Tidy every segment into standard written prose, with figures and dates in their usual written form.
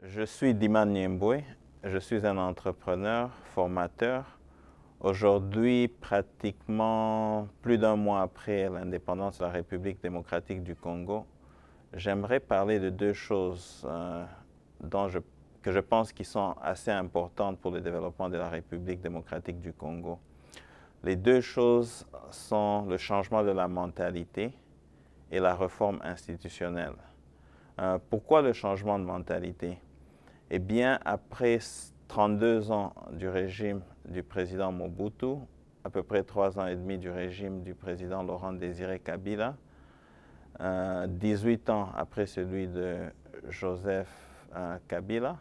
Je suis Diman Niemboué, je suis un entrepreneur, formateur. Aujourd'hui, pratiquement plus d'un mois après l'indépendance de la République démocratique du Congo, j'aimerais parler de deux choses que je pense qui sont assez importantes pour le développement de la République démocratique du Congo. Les deux choses sont le changement de la mentalité et la réforme institutionnelle. Pourquoi le changement de mentalité? Eh bien, après 32 ans du régime du président Mobutu, à peu près 3 ans et demi du régime du président Laurent Désiré Kabila, 18 ans après celui de Joseph Kabila,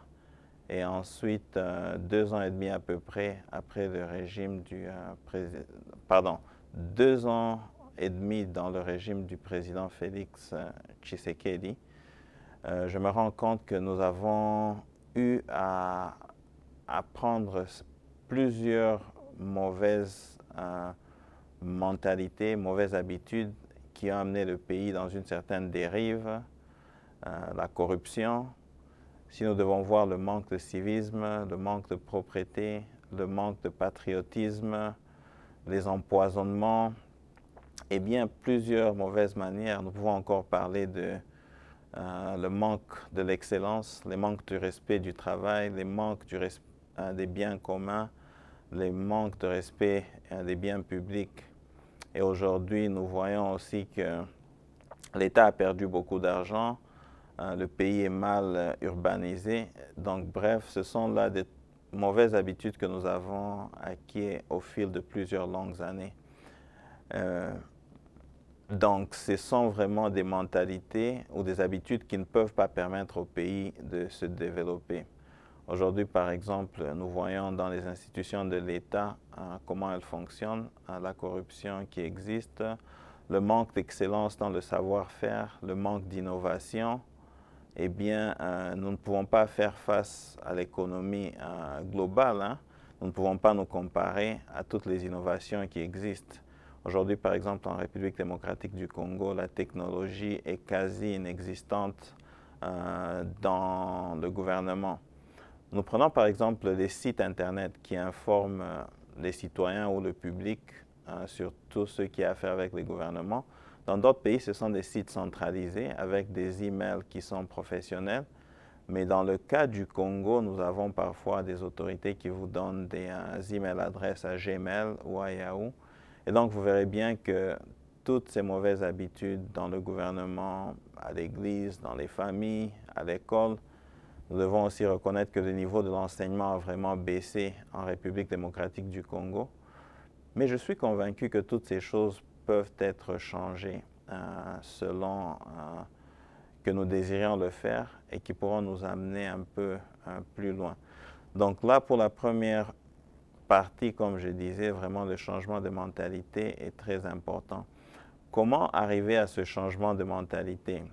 et ensuite 2 ans et demi à peu près après le régime du président, pardon, 2 ans et demi dans le régime du président Félix Tshisekedi, je me rends compte que nous avons eu à prendre plusieurs mauvaises mentalités, mauvaises habitudes qui ont amené le pays dans une certaine dérive, la corruption. Si nous devons voir le manque de civisme, le manque de propreté, le manque de patriotisme, les empoisonnements, et bien plusieurs mauvaises manières. Nous pouvons encore parler de le manque de l'excellence, le manque du respect du travail, le manque des biens communs, le manque de respect des biens publics. Et aujourd'hui, nous voyons aussi que l'État a perdu beaucoup d'argent, le pays est mal urbanisé. Donc, bref, ce sont là des mauvaises habitudes que nous avons acquises au fil de plusieurs longues années. Donc, ce sont vraiment des mentalités ou des habitudes qui ne peuvent pas permettre au pays de se développer. Aujourd'hui, par exemple, nous voyons dans les institutions de l'État comment elles fonctionnent, la corruption qui existe, le manque d'excellence dans le savoir-faire, le manque d'innovation. Eh bien, nous ne pouvons pas faire face à l'économie globale, hein. Nous ne pouvons pas nous comparer à toutes les innovations qui existent. Aujourd'hui, par exemple, en République démocratique du Congo, la technologie est quasi inexistante dans le gouvernement. Nous prenons par exemple les sites Internet qui informent les citoyens ou le public sur tout ce qui a à faire avec les gouvernements. Dans d'autres pays, ce sont des sites centralisés avec des emails qui sont professionnels. Mais dans le cas du Congo, nous avons parfois des autorités qui vous donnent des emails adresses à Gmail ou à Yahoo. Et donc, vous verrez bien que toutes ces mauvaises habitudes dans le gouvernement, à l'église, dans les familles, à l'école, nous devons aussi reconnaître que le niveau de l'enseignement a vraiment baissé en République démocratique du Congo. Mais je suis convaincu que toutes ces choses peuvent être changées selon que nous désirions le faire et qui pourront nous amener un peu plus loin. Donc là, pour la première partie, comme je disais, vraiment le changement de mentalité est très important. Comment arriver à ce changement de mentalité?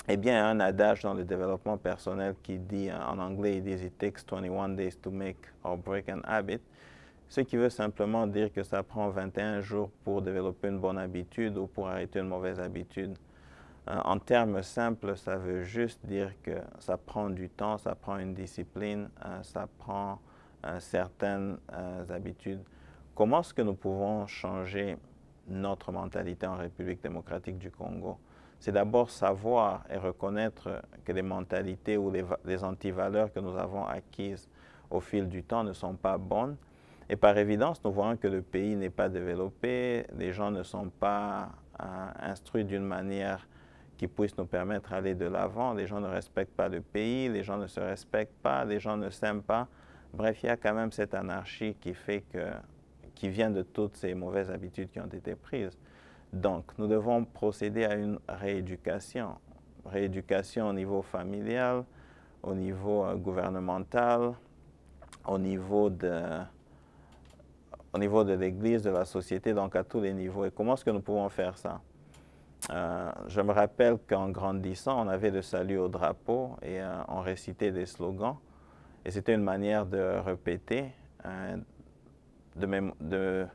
Eh bien, il y a un adage dans le développement personnel qui dit, en anglais, ils disent « It takes 21 days to make or break an habit », ce qui veut simplement dire que ça prend 21 jours pour développer une bonne habitude ou pour arrêter une mauvaise habitude. En termes simples, ça veut juste dire que ça prend du temps, ça prend une discipline, ça prend certaines habitudes. Comment est-ce que nous pouvons changer notre mentalité en République démocratique du Congo? C'est d'abord savoir et reconnaître que les mentalités ou les antivaleurs que nous avons acquises au fil du temps ne sont pas bonnes. Et par évidence, nous voyons que le pays n'est pas développé, les gens ne sont pas instruits d'une manière qui puisse nous permettre d'aller de l'avant. Les gens ne respectent pas le pays, les gens ne se respectent pas, les gens ne s'aiment pas. Bref, il y a quand même cette anarchie qui vient de toutes ces mauvaises habitudes qui ont été prises. Donc, nous devons procéder à une rééducation. Rééducation au niveau familial, au niveau gouvernemental, au niveau de l'Église, de la société, donc à tous les niveaux. Et comment est-ce que nous pouvons faire ça? Je me rappelle qu'en grandissant, on avait le salut au drapeau et on récitait des slogans. Et c'était une manière de répéter, de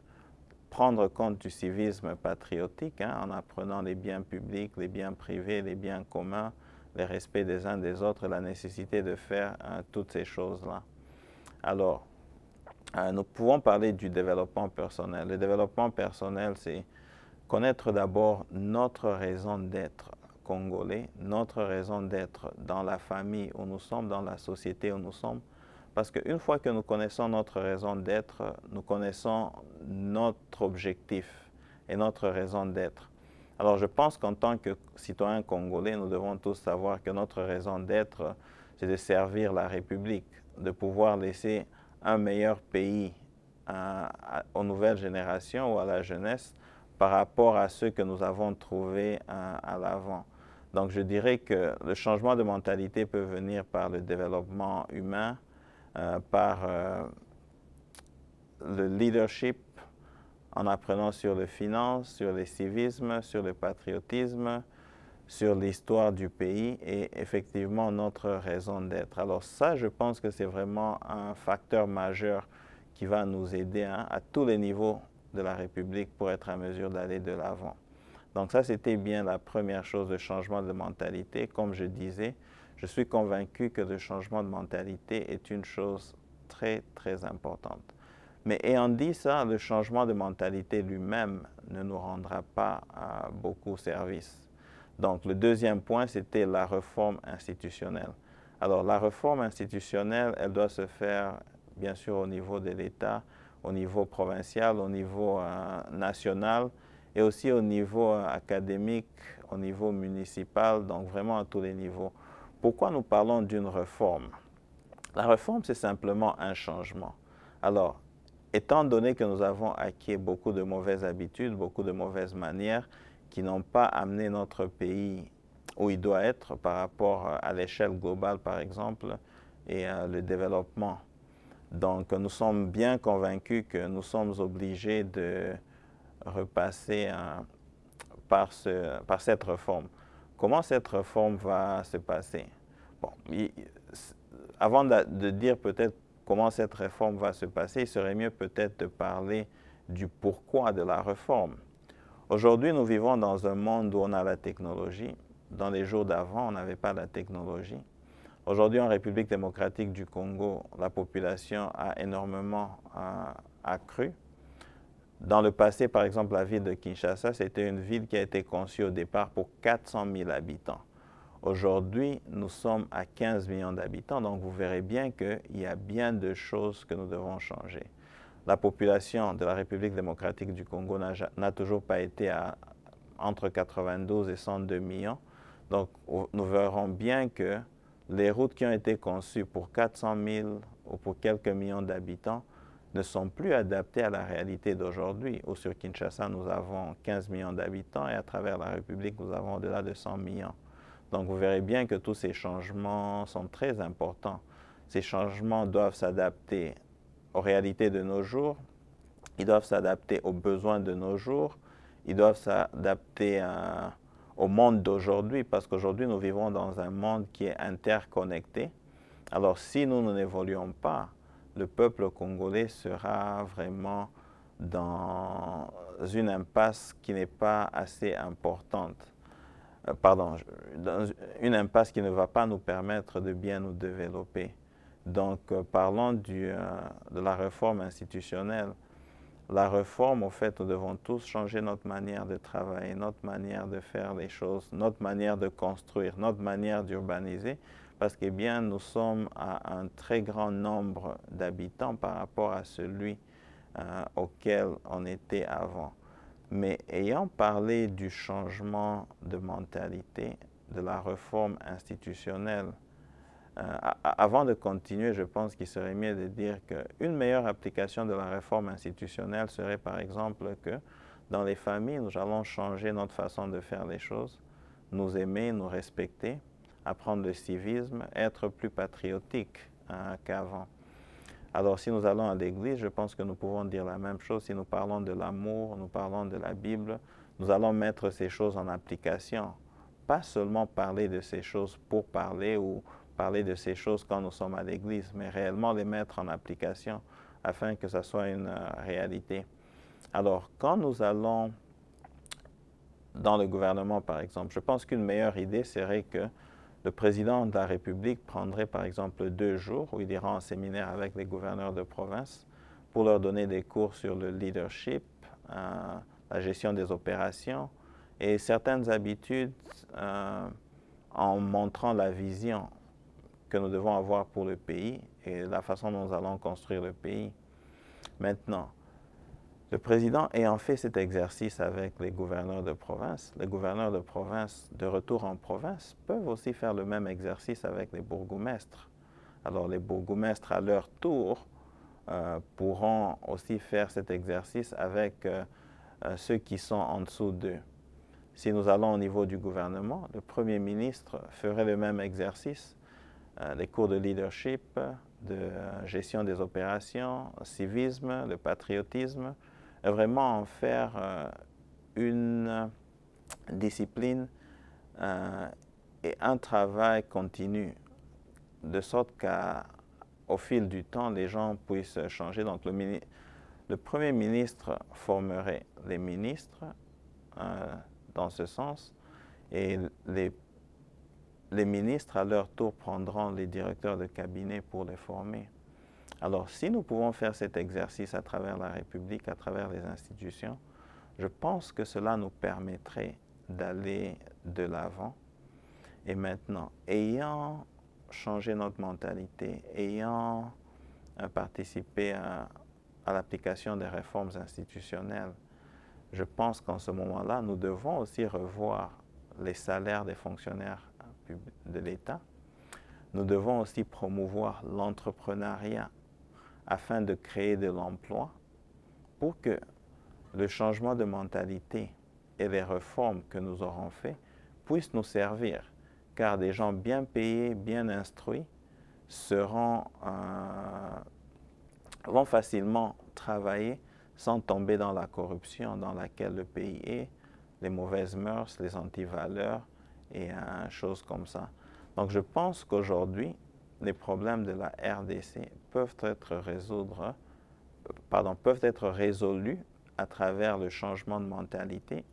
prendre compte du civisme patriotique, hein, en apprenant les biens publics, les biens privés, les biens communs, le respect des uns des autres et la nécessité de faire toutes ces choses-là. Alors, nous pouvons parler du développement personnel. Le développement personnel, c'est connaître d'abord notre raison d'être congolais, notre raison d'être dans la famille où nous sommes, dans la société où nous sommes. Parce qu'une fois que nous connaissons notre raison d'être, nous connaissons notre objectif et notre raison d'être. Alors je pense qu'en tant que citoyens congolais, nous devons tous savoir que notre raison d'être, c'est de servir la République, de pouvoir laisser un meilleur pays aux nouvelles générations ou à la jeunesse par rapport à ceux que nous avons trouvés à l'avant. Donc je dirais que le changement de mentalité peut venir par le développement humain, par le leadership, en apprenant sur les finances, sur le civisme, sur le patriotisme, sur l'histoire du pays et effectivement notre raison d'être. Alors ça, je pense que c'est vraiment un facteur majeur qui va nous aider à tous les niveaux de la République pour être en mesure d'aller de l'avant. Donc ça, c'était bien la première chose, le changement de mentalité. Comme je disais, je suis convaincu que le changement de mentalité est une chose très, très importante. Mais ayant dit ça, le changement de mentalité lui-même ne nous rendra pas beaucoup service. Donc le deuxième point, c'était la réforme institutionnelle. Alors la réforme institutionnelle, elle doit se faire bien sûr au niveau de l'État, au niveau provincial, au niveau national et aussi au niveau académique, au niveau municipal, donc vraiment à tous les niveaux. Pourquoi nous parlons d'une réforme? La réforme, c'est simplement un changement. Alors, étant donné que nous avons acquis beaucoup de mauvaises habitudes, beaucoup de mauvaises manières qui n'ont pas amené notre pays où il doit être par rapport à l'échelle globale, par exemple, et le développement. Donc, nous sommes bien convaincus que nous sommes obligés de repasser par cette réforme. Comment cette réforme va se passer? Bon, avant de dire peut-être comment cette réforme va se passer, il serait mieux peut-être de parler du pourquoi de la réforme. Aujourd'hui, nous vivons dans un monde où on a la technologie. Dans les jours d'avant, on n'avait pas la technologie. Aujourd'hui, en République démocratique du Congo, la population a énormément accru. Dans le passé, par exemple, la ville de Kinshasa, c'était une ville qui a été conçue au départ pour 400 000 habitants. Aujourd'hui, nous sommes à 15 millions d'habitants, donc vous verrez bien qu'il y a bien de choses que nous devons changer. La population de la République démocratique du Congo n'a toujours pas été entre 92 et 102 millions. Donc, nous verrons bien que les routes qui ont été conçues pour 400 000 ou pour quelques millions d'habitants ne sont plus adaptées à la réalité d'aujourd'hui, où sur Kinshasa, nous avons 15 millions d'habitants et à travers la République, nous avons au-delà de 100 millions. Donc, vous verrez bien que tous ces changements sont très importants. Ces changements doivent s'adapter aux réalités de nos jours, ils doivent s'adapter aux besoins de nos jours, ils doivent s'adapter au monde d'aujourd'hui, parce qu'aujourd'hui, nous vivons dans un monde qui est interconnecté. Alors, si nous n'évoluons pas, le peuple congolais sera vraiment dans une impasse qui n'est pas assez importante. Dans une impasse qui ne va pas nous permettre de bien nous développer. Donc, parlons de la réforme institutionnelle. La réforme, au fait, nous devons tous changer notre manière de travailler, notre manière de faire les choses, notre manière de construire, notre manière d'urbaniser, parce que bien, nous sommes à un très grand nombre d'habitants par rapport à celui auquel on était avant. Mais ayant parlé du changement de mentalité, de la réforme institutionnelle, avant de continuer, je pense qu'il serait mieux de dire qu'une meilleure application de la réforme institutionnelle serait par exemple que dans les familles, nous allons changer notre façon de faire les choses, nous aimer, nous respecter, apprendre le civisme, être plus patriotique qu'avant. Alors si nous allons à l'église, je pense que nous pouvons dire la même chose. Si nous parlons de l'amour, nous parlons de la Bible, nous allons mettre ces choses en application. Pas seulement parler de ces choses pour parler ou parler de ces choses quand nous sommes à l'église, mais réellement les mettre en application afin que ça soit une réalité. Alors, quand nous allons dans le gouvernement, par exemple, je pense qu'une meilleure idée serait que Le président de la République prendrait par exemple 2 jours où il ira en séminaire avec les gouverneurs de province pour leur donner des cours sur le leadership, la gestion des opérations et certaines habitudes en montrant la vision que nous devons avoir pour le pays et la façon dont nous allons construire le pays. Maintenant, le président ayant fait cet exercice avec les gouverneurs de province, les gouverneurs de province de retour en province peuvent aussi faire le même exercice avec les bourgmestres. Alors les bourgmestres à leur tour pourront aussi faire cet exercice avec ceux qui sont en dessous d'eux. Si nous allons au niveau du gouvernement, le Premier ministre ferait le même exercice, des cours de leadership, de gestion des opérations, civisme, de patriotisme, et vraiment en faire une discipline et un travail continu, de sorte qu'au fil du temps, les gens puissent changer. Donc le Premier ministre formerait les ministres dans ce sens, et les ministres, à leur tour, prendront les directeurs de cabinet pour les former. Alors, si nous pouvons faire cet exercice à travers la République, à travers les institutions, je pense que cela nous permettrait d'aller de l'avant. Et maintenant, ayant changé notre mentalité, ayant participé à l'application des réformes institutionnelles, je pense qu'en ce moment-là, nous devons aussi revoir les salaires des fonctionnaires de l'État. Nous devons aussi promouvoir l'entrepreneuriat afin de créer de l'emploi pour que le changement de mentalité et les réformes que nous aurons faites puissent nous servir, car des gens bien payés, bien instruits vont facilement travailler sans tomber dans la corruption dans laquelle le pays est, les mauvaises mœurs, les antivaleurs et choses comme ça. Donc je pense qu'aujourd'hui, les problèmes de la RDC peuvent être résolus à travers le changement de mentalité,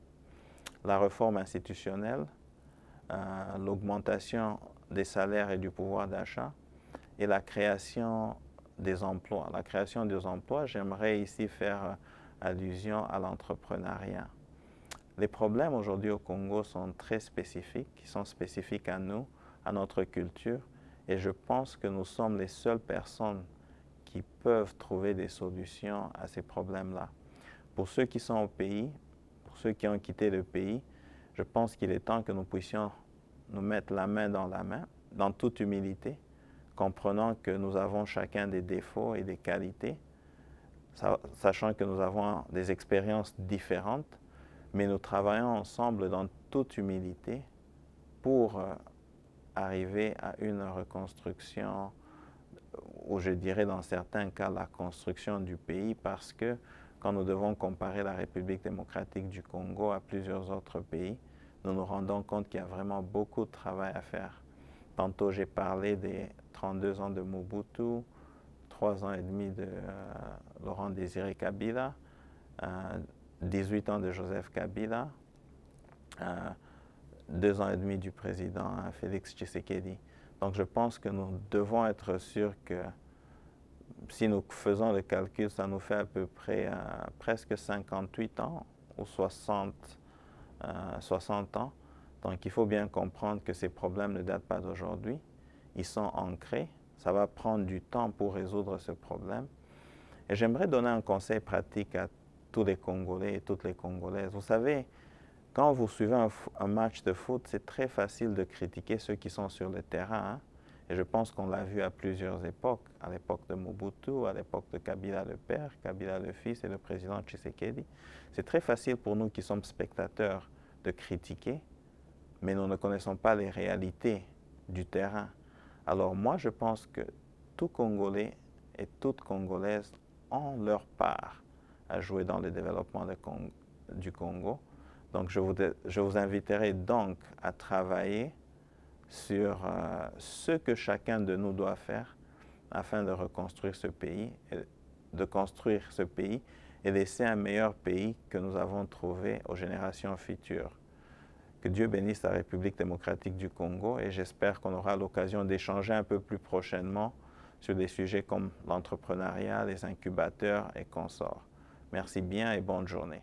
la réforme institutionnelle, l'augmentation des salaires et du pouvoir d'achat et la création des emplois. La création des emplois, j'aimerais ici faire allusion à l'entrepreneuriat. Les problèmes aujourd'hui au Congo sont très spécifiques, ils sont spécifiques à nous, à notre culture, et je pense que nous sommes les seules personnes qui peuvent trouver des solutions à ces problèmes-là. Pour ceux qui sont au pays, pour ceux qui ont quitté le pays, je pense qu'il est temps que nous puissions nous mettre la main, dans toute humilité, comprenant que nous avons chacun des défauts et des qualités, sachant que nous avons des expériences différentes, mais nous travaillons ensemble dans toute humilité pour arriver à une reconstruction, ou je dirais dans certains cas la construction du pays, parce que quand nous devons comparer la République démocratique du Congo à plusieurs autres pays, nous nous rendons compte qu'il y a vraiment beaucoup de travail à faire. Tantôt, j'ai parlé des 32 ans de Mobutu, 3 ans et demi de Laurent Désiré Kabila, 18 ans de Joseph Kabila, 2 ans et demi du président Félix Tshisekedi. Donc je pense que nous devons être sûrs que si nous faisons le calcul, ça nous fait à peu près presque 58 ans ou 60 ans. Donc il faut bien comprendre que ces problèmes ne datent pas d'aujourd'hui. Ils sont ancrés. Ça va prendre du temps pour résoudre ce problème. Et j'aimerais donner un conseil pratique à tous les Congolais et toutes les Congolaises. Vous savez, quand vous suivez un match de foot, c'est très facile de critiquer ceux qui sont sur le terrain. Et je pense qu'on l'a vu à plusieurs époques, à l'époque de Mobutu, à l'époque de Kabila le père, Kabila le fils et le président Tshisekedi. C'est très facile pour nous qui sommes spectateurs de critiquer, mais nous ne connaissons pas les réalités du terrain. Alors moi, je pense que tout Congolais et toute Congolaise ont leur part à jouer dans le développement du Congo. Donc je vous inviterai donc à travailler sur ce que chacun de nous doit faire afin de reconstruire ce pays, de construire ce pays et laisser un meilleur pays que nous avons trouvé aux générations futures. Que Dieu bénisse la République démocratique du Congo et j'espère qu'on aura l'occasion d'échanger un peu plus prochainement sur des sujets comme l'entrepreneuriat, les incubateurs et consorts. Merci bien et bonne journée.